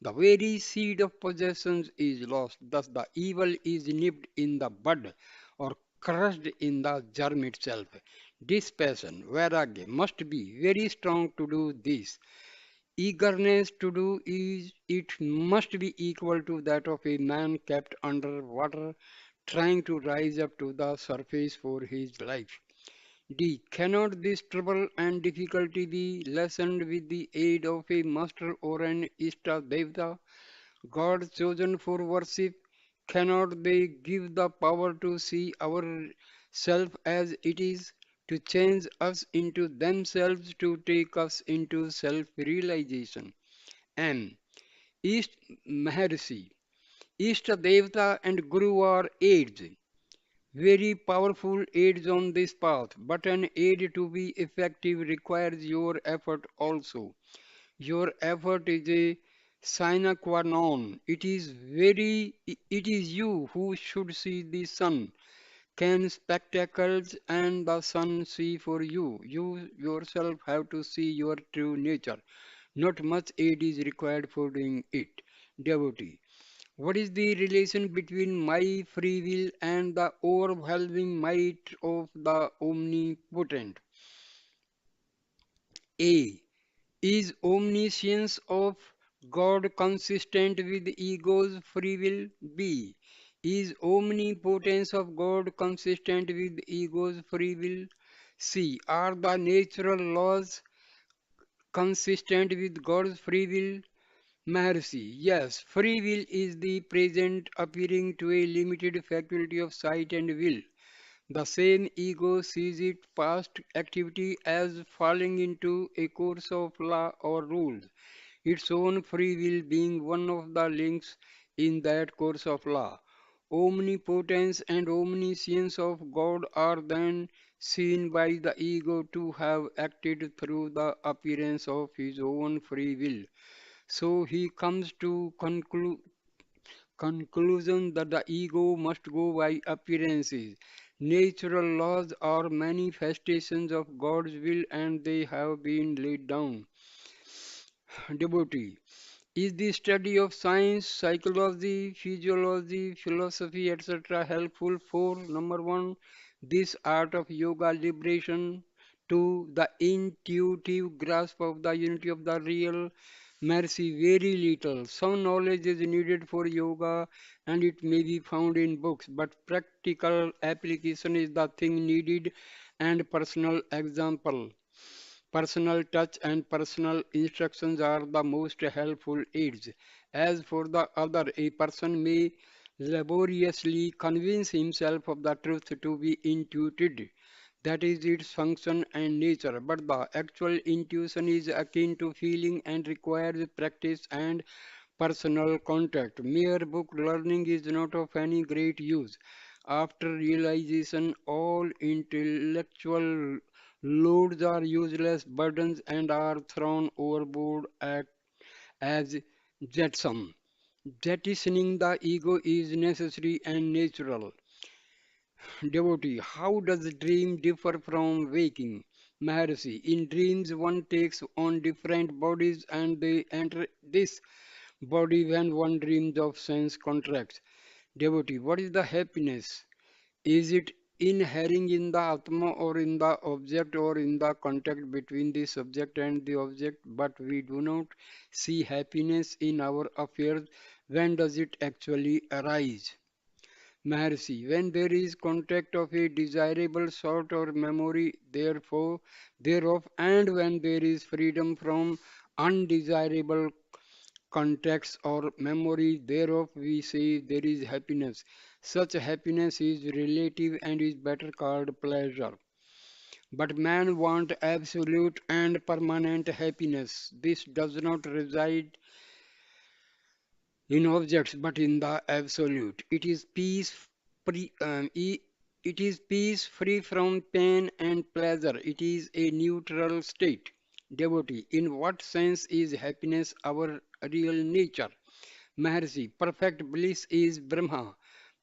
The very seed of possessions is lost. Thus the evil is nipped in the bud or crushed in the germ itself. This passion, vairagya, must be very strong to do this. Eagerness to do is it must be equal to that of a man kept under water trying to rise up to the surface for his life. D. Cannot this trouble and difficulty be lessened with the aid of a master or an Ishta Devta, God chosen for worship? Cannot they give the power to see our self as it is, to change us into themselves, to take us into self-realization? M. East Maharshi. Ishta Devta and Guru are aids, very powerful aids on this path, but an aid to be effective requires your effort also. Your effort is a sine qua non. It is you who should see the sun. Can spectacles and the sun see for you? You yourself have to see your true nature. Not much aid is required for doing it. Devotee. What is the relation between my free will and the overwhelming might of the omnipotent? A. Is omniscience of God consistent with ego's free will? B. Is omnipotence of God consistent with ego's free will? C. Are the natural laws consistent with God's free will? Mercy. Yes, free will is the present appearing to a limited faculty of sight and will. The same ego sees its past activity as falling into a course of law or rules, its own free will being one of the links in that course of law. Omnipotence and omniscience of God are then seen by the ego to have acted through the appearance of his own free will. So he comes to conclusion that the ego must go by appearances. Natural laws are manifestations of God's will and they have been laid down. Devotee. Is the study of science, psychology, physiology, philosophy, etc. helpful for number one, this art of yoga liberation, two, the intuitive grasp of the unity of the real, mercy, very little. Some knowledge is needed for yoga and it may be found in books, but practical application is the thing needed and personal example. Personal touch and personal instructions are the most helpful aids. As for the other, a person may laboriously convince himself of the truth to be intuited. That is its function and nature. But the actual intuition is akin to feeling and requires practice and personal contact. Mere book learning is not of any great use. After realization, all intellectual loads are useless burdens and are thrown overboard as jetsam. Jettisoning the ego is necessary and natural. Devotee, how does dream differ from waking? Maharishi, in dreams one takes on different bodies and they enter this body when one dreams of sense contracts. Devotee, what is the happiness? Is it inhering in the Atma or in the object or in the contact between the subject and the object? But we do not see happiness in our affairs. When does it actually arise? Maharshi, when there is contact of a desirable sort or memory, therefore, thereof, and when there is freedom from undesirable contexts or memory thereof, we say there is happiness. Such happiness is relative and is better called pleasure. But man want absolute and permanent happiness. This does not reside in objects but in the absolute. It is peace free from pain and pleasure. It is a neutral state. Devotee, in what sense is happiness our real nature? Maharshi, perfect bliss is Brahma.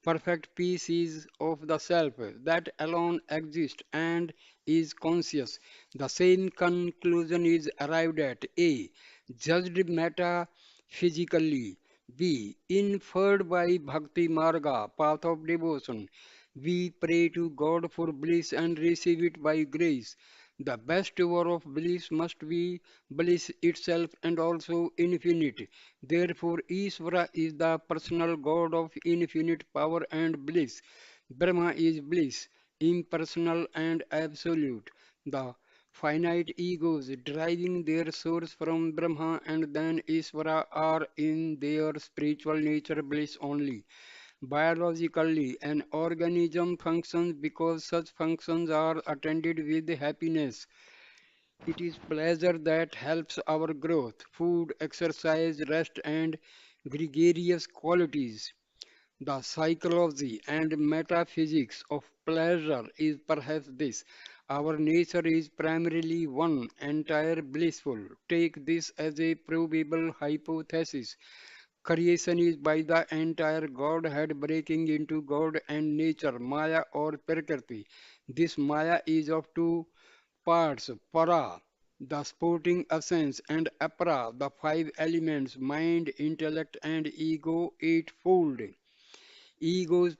Perfect peace is of the self that alone exists and is conscious. The same conclusion is arrived at A. Judged metaphysically. B. Inferred by Bhakti Marga, path of devotion. We pray to God for bliss and receive it by grace. The best hour of bliss must be bliss itself and also infinite. Therefore, Ishvara is the personal God of infinite power and bliss. Brahma is bliss, impersonal and absolute. The finite egos deriving their source from Brahma and then Ishvara are in their spiritual nature bliss only. Biologically, an organism functions because such functions are attended with happiness. It is pleasure that helps our growth, food, exercise, rest, and gregarious qualities. The psychology and metaphysics of pleasure is perhaps this. Our nature is primarily one, entire blissful. Take this as a probable hypothesis. Creation is by the entire Godhead breaking into God and nature, Maya or Prakriti. This Maya is of two parts, para, the sporting essence, and apara, the five elements, mind, intellect, and ego eightfold. Ego's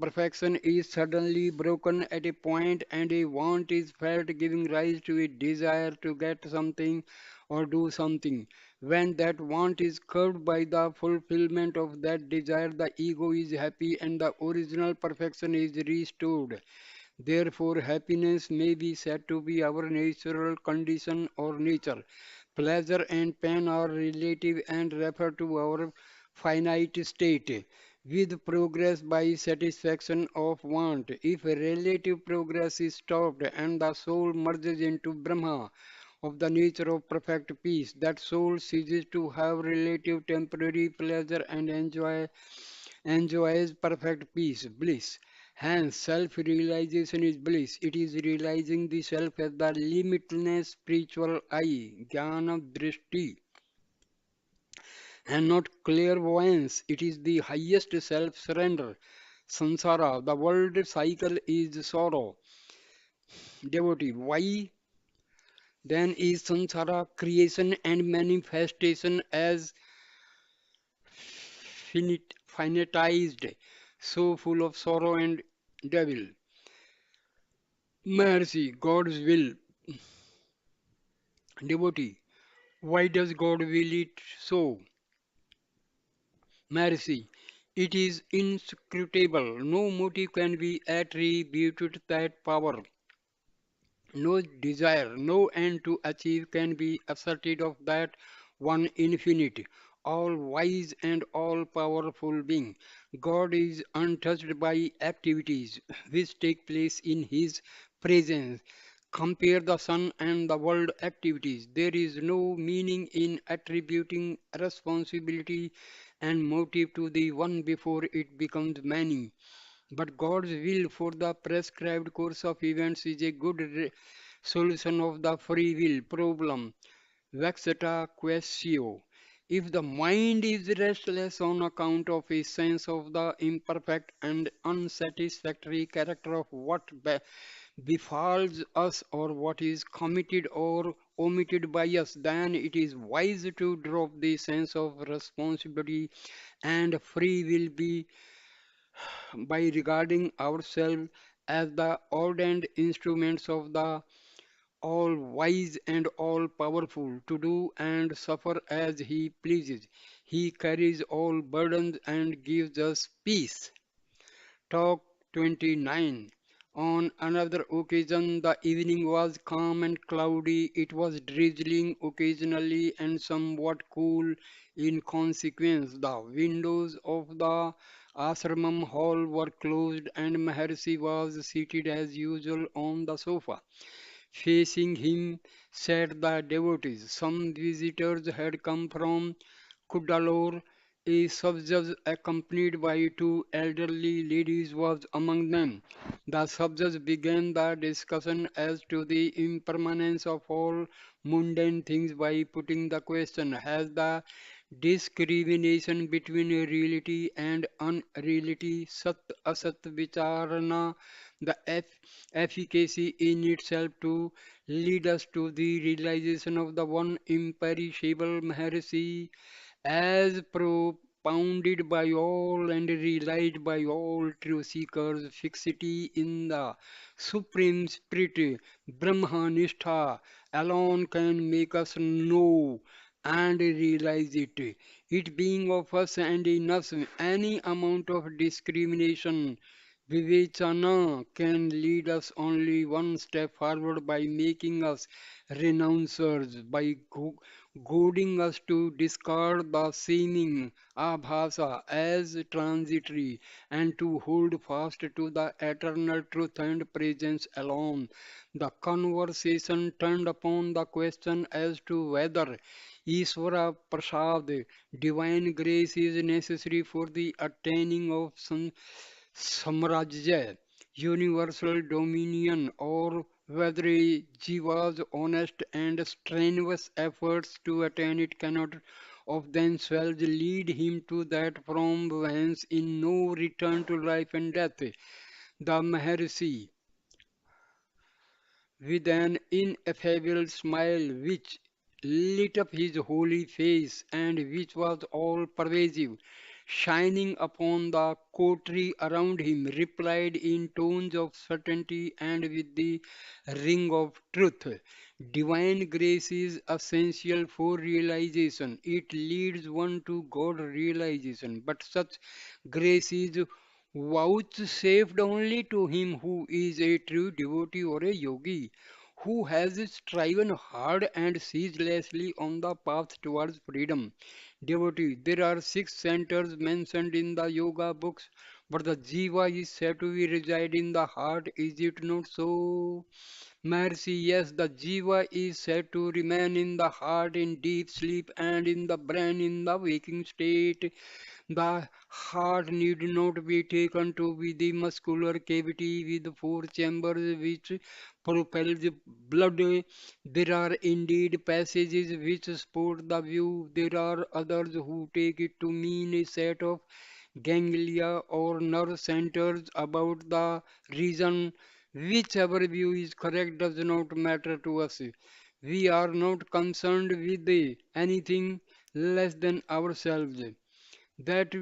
perfection is suddenly broken at a point and a want is felt giving rise to a desire to get something or do something. When that want is curbed by the fulfillment of that desire, the ego is happy and the original perfection is restored. Therefore, happiness may be said to be our natural condition or nature. Pleasure and pain are relative and refer to our finite state, with progress by satisfaction of want. If relative progress is stopped and the soul merges into Brahma, of the nature of perfect peace, that soul ceases to have relative temporary pleasure and enjoys perfect peace, bliss. Hence, self-realization is bliss. It is realizing the self as the limitless spiritual eye, jnana drishti, and not clairvoyance. It is the highest self-surrender. Sansara, the world cycle is sorrow. Devotee, why then is samsara creation and manifestation as finitized, so full of sorrow and devil? Mercy, God's will. Devotee, why does God will it so? Mercy, it is inscrutable. No motive can be attributed to that power. No desire, no end to achieve can be asserted of that one infinite, all wise and all powerful being. God is untouched by activities which take place in His presence. Compare the sun and the world activities. There is no meaning in attributing responsibility and motive to the one before it becomes many. But God's will for the prescribed course of events is a good solution of the free will problem. Vexata quaestio. If the mind is restless on account of a sense of the imperfect and unsatisfactory character of what befalls us or what is committed or omitted by us, then it is wise to drop the sense of responsibility and free will be by regarding ourselves as the ordained instruments of the all wise and all powerful to do and suffer as he pleases. He carries all burdens and gives us peace. Talk 29. On another occasion, the evening was calm and cloudy. It was drizzling occasionally and somewhat cool in consequence. The windows of the ashramam hall were closed and Maharshi was seated as usual on the sofa. Facing him sat the devotees. Some visitors had come from Cuddalore. A sub-judge accompanied by two elderly ladies was among them. The sub-judge began the discussion as to the impermanence of all mundane things by putting the question, has the discrimination between reality and unreality, sat asat vicharana, the efficacy in itself to lead us to the realization of the one imperishable Maharshi, as propounded by all and realized by all true seekers, fixity in the Supreme Spirit, Brahmanistha, alone can make us know and realize it. It being of us and in us, any amount of discrimination, Vivechana can lead us only one step forward by making us renouncers, by goading us to discard the seeming abhasa as transitory and to hold fast to the eternal truth and presence alone. The conversation turned upon the question as to whether Ishvara Prasad, divine grace, is necessary for the attaining of Samrajya, universal dominion, or whether a jiva's honest and strenuous efforts to attain it cannot of themselves lead him to that from whence in no return to life and death. The Maharshi, with an ineffable smile which lit up his holy face and which was all pervasive, shining upon the coterie around him, replied in tones of certainty and with the ring of truth. Divine grace is essential for realization. It leads one to God realization. But such grace is vouchsafed only to him who is a true devotee or a yogi, who has striven hard and ceaselessly on the path towards freedom. Devotee, there are six centers mentioned in the yoga books, but the jiva is said to be reside in the heart. Is it not so? Mercy, yes, the jiva is said to remain in the heart in deep sleep and in the brain in the waking state. The heart need not be taken to be the muscular cavity with four chambers which propels blood. There are indeed passages which support the view. There are others who take it to mean a set of ganglia or nerve centers about the reason. Whichever view is correct does not matter to us. We are not concerned with anything less than ourselves. That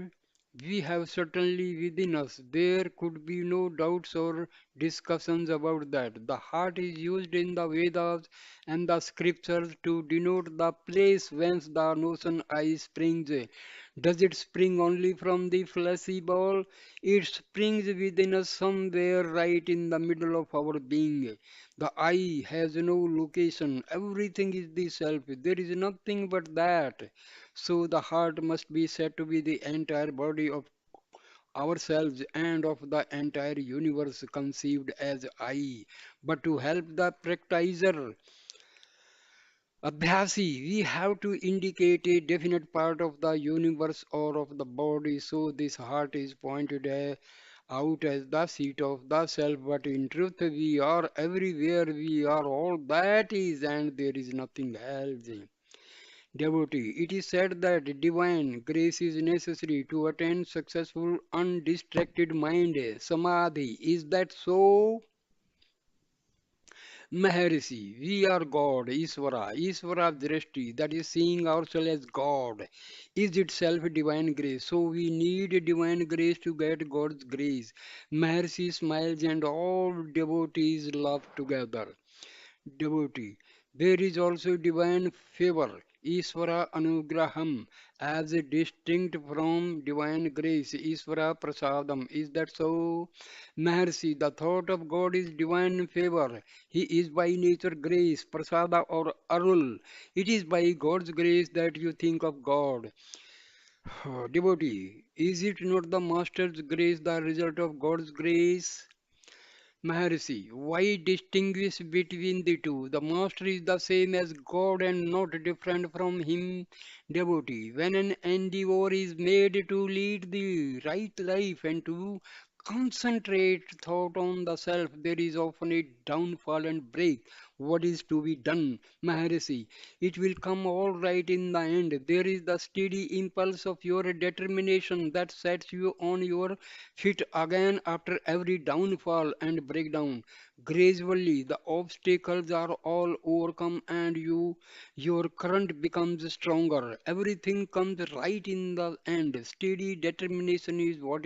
we have certainly within us. There could be no doubts or discussions about that. The heart is used in the Vedas and the scriptures to denote the place whence the notion I springs. Does it spring only from the fleshy ball? It springs within us somewhere right in the middle of our being. The I has no location. Everything is the self. There is nothing but that. So the heart must be said to be the entire body of ourselves and of the entire universe conceived as I. But to help the practitioner, Abhyasi, we have to indicate a definite part of the universe or of the body. So this heart is pointed out as the seat of the self. But in truth, we are everywhere. We are all that is, and there is nothing else. Devotee, it is said that divine grace is necessary to attain successful undistracted mind, samadhi. Is that so? Maharishi, we are God, Isvara. Isvara Drishti, that is seeing ourselves as God, is itself divine grace. So we need divine grace to get God's grace. Maharishi smiles and all devotees laugh together. Devotee. There is also divine favor, Isvara Anugraham, as distinct from divine grace, Isvara Prasadam. Is that so? Mercy, the thought of God is divine favor. He is by nature grace, Prasada or Arul. It is by God's grace that you think of God. Devotee, is it not the Master's grace the result of God's grace? Maharishi, why distinguish between the two? The master is the same as God and not different from him. Devotee, when an endeavor is made to lead the right life and to concentrate thought on the self, there is often a downfall and break. What is to be done, Maharishi? It will come all right in the end. There is the steady impulse of your determination that sets you on your feet again after every downfall and breakdown. Gradually, the obstacles are all overcome and your current becomes stronger. Everything comes right in the end. Steady determination is what